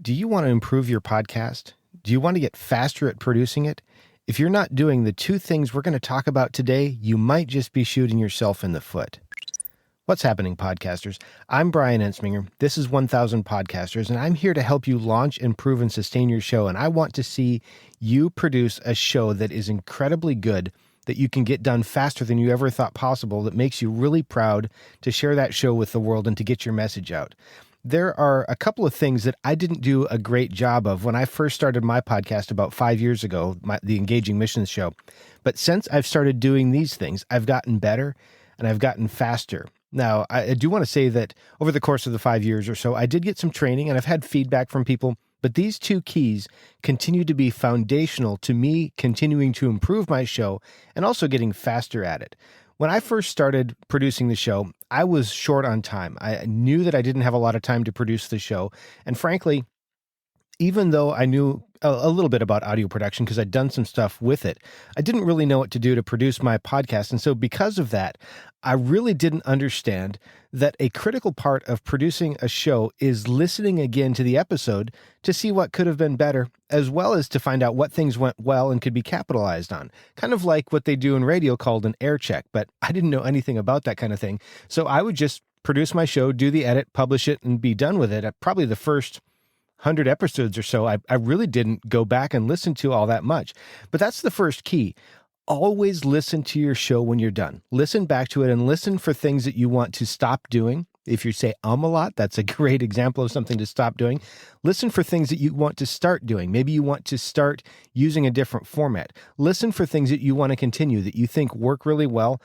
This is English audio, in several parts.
Do you want to improve your podcast? Do you want to get faster at producing it? If you're not doing the two things we're going to talk about today, you might just be shooting yourself in the foot. What's happening, podcasters? I'm Brian Ensminger. This is 1000 Podcasters, and I'm here to help you launch, improve, and sustain your show. And I want to see you produce a show that is incredibly good, that you can get done faster than you ever thought possible, that makes you really proud to share that show with the world and to get your message out. There are a couple of things that I didn't do a great job of when I first started my podcast about 5 years ago, the Engaging Missions show. But since I've started doing these things, I've gotten better and I've gotten faster. Now, I do want to say that over the course of the 5 years or so, I did get some training and I've had feedback from people, but these two keys continue to be foundational to me continuing to improve my show and also getting faster at it. When I first started producing the show, I was short on time. I knew that I didn't have a lot of time to produce the show. And frankly, even though I knew a little bit about audio production because I'd done some stuff with it, I didn't really know what to do to produce my podcast. And so because of that, I really didn't understand that a critical part of producing a show is listening again to the episode to see what could have been better, as well as to find out what things went well and could be capitalized on. Kind of like what they do in radio called an air check, but I didn't know anything about that kind of thing. So I would just produce my show, do the edit, publish it, and be done with it. At probably the first 100 episodes or so, I really didn't go back and listen to all that much. But that's the first key. Always listen to your show when you're done. Listen back to it and listen for things that you want to stop doing. If you say a lot, that's a great example of something to stop doing. Listen for things that you want to start doing. Maybe you want to start using a different format. Listen for things that you want to continue that you think work really well,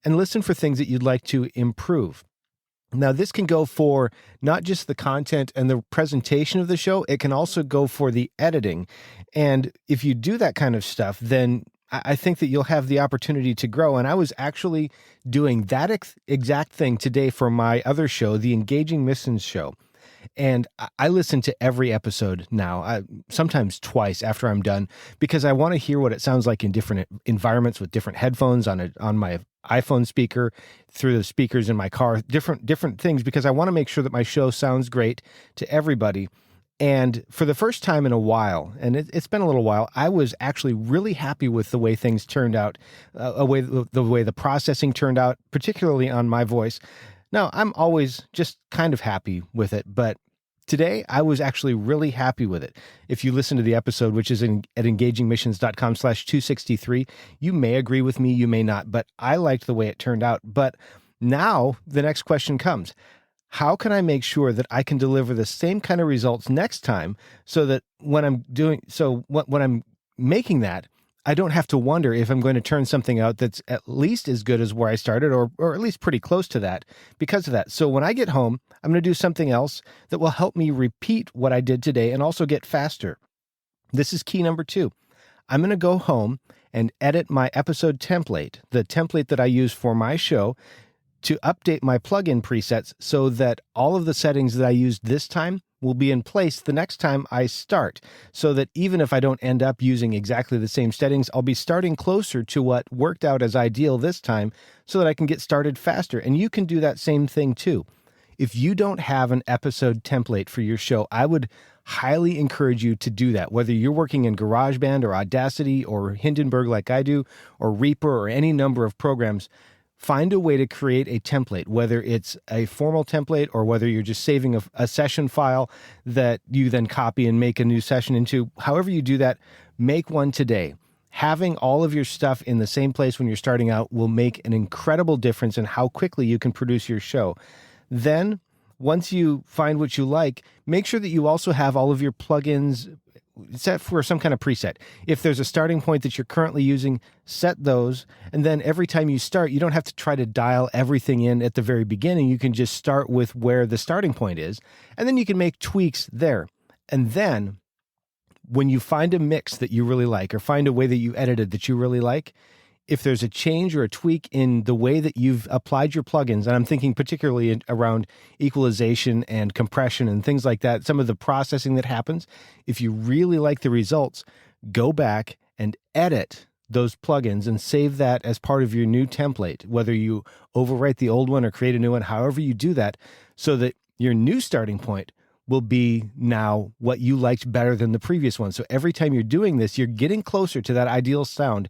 and listen for things that you'd like to improve. Now, this can go for not just the content and the presentation of the show, it can also go for the editing. And if you do that kind of stuff, then I think that you'll have the opportunity to grow. And I was actually doing that exact thing today for my other show, the Engaging Missions show. And I listen to every episode now, sometimes twice after I'm done, because I want to hear what it sounds like in different environments with different headphones on my iPhone speaker, through the speakers in my car, different things, because I want to make sure that my show sounds great to everybody. And for the first time in a while, and it's been a little while, I was actually really happy with the way things turned out, the way the processing turned out, particularly on my voice. Now, I'm always just kind of happy with it, but today I was actually really happy with it. If you listen to the episode, which is at engagingmissions.com/263, you may agree with me, you may not, but I liked the way it turned out. But now the next question comes. How can I make sure that I can deliver the same kind of results next time so that when I'm making that, I don't have to wonder if I'm going to turn something out that's at least as good as where I started or at least pretty close to that because of that. So when I get home, I'm going to do something else that will help me repeat what I did today and also get faster. This is key number 2. I'm going to go home and edit my episode template, the template that I use for my show, to update my plugin presets so that all of the settings that I used this time will be in place the next time I start, so that even if I don't end up using exactly the same settings, I'll be starting closer to what worked out as ideal this time so that I can get started faster. And you can do that same thing too. If you don't have an episode template for your show, I would highly encourage you to do that, whether you're working in GarageBand or Audacity or Hindenburg like I do, or Reaper or any number of programs. Find a way to create a template, whether it's a formal template or whether you're just saving a session file that you then copy and make a new session into. However you do that, make one today. Having all of your stuff in the same place when you're starting out will make an incredible difference in how quickly you can produce your show. Then, once you find what you like, make sure that you also have all of your plugins set for some kind of preset. If there's a starting point that you're currently using, set those. And then every time you start, you don't have to try to dial everything in at the very beginning. You can just start with where the starting point is. And then you can make tweaks there. And then when you find a mix that you really like, or find a way that you edited that you really like, if there's a change or a tweak in the way that you've applied your plugins, and I'm thinking particularly around equalization and compression and things like that, some of the processing that happens, if you really like the results, go back and edit those plugins and save that as part of your new template, whether you overwrite the old one or create a new one, however you do that, so that your new starting point will be now what you liked better than the previous one. So every time you're doing this, you're getting closer to that ideal sound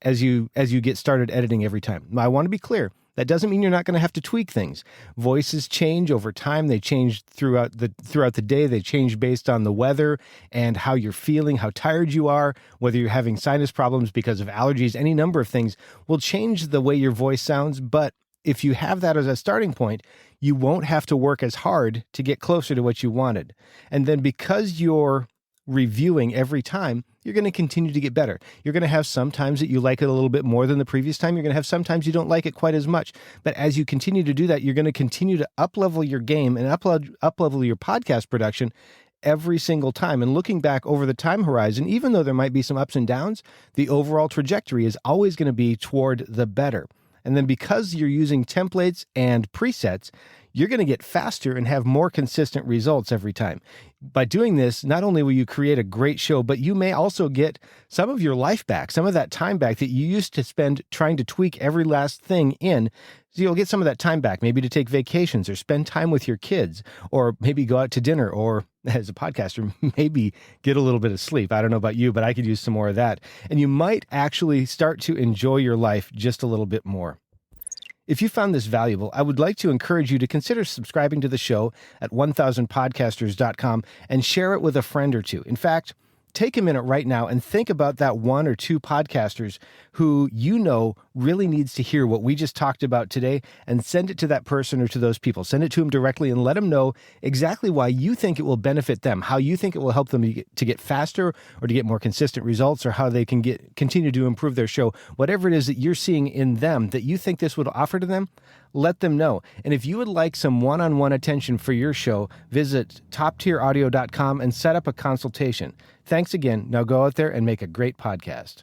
as you get started editing every time. Now, I want to be clear. That doesn't mean you're not going to have to tweak things. Voices change over time. They change throughout the day. They change based on the weather and how you're feeling, how tired you are, whether you're having sinus problems because of allergies. Any number of things will change the way your voice sounds. But if you have that as a starting point, you won't have to work as hard to get closer to what you wanted. And then because you're reviewing every time, you're going to continue to get better. You're going to have some times that you like it a little bit more than the previous time. You're going to have sometimes you don't like it quite as much. But as you continue to do that, you're going to continue to up-level your game and up-level your podcast production every single time. And looking back over the time horizon, even though there might be some ups and downs, the overall trajectory is always going to be toward the better. And then because you're using templates and presets, you're going to get faster and have more consistent results every time. By doing this, not only will you create a great show, but you may also get some of your life back, some of that time back that you used to spend trying to tweak every last thing in. So you'll get some of that time back, maybe to take vacations or spend time with your kids, or maybe go out to dinner, or as a podcaster, maybe get a little bit of sleep. I don't know about you, but I could use some more of that. And you might actually start to enjoy your life just a little bit more. If you found this valuable, I would like to encourage you to consider subscribing to the show at 1000podcasters.com and share it with a friend or two. In fact, take a minute right now and think about that one or two podcasters who you know really needs to hear what we just talked about today, and send it to that person or to those people. Send it to them directly and let them know exactly why you think it will benefit them, how you think it will help them to get faster or to get more consistent results, or how they can continue to improve their show. Whatever it is that you're seeing in them that you think this would offer to them, let them know. And if you would like some one-on-one attention for your show, visit toptieraudio.com and set up a consultation. Thanks again. Now go out there and make a great podcast.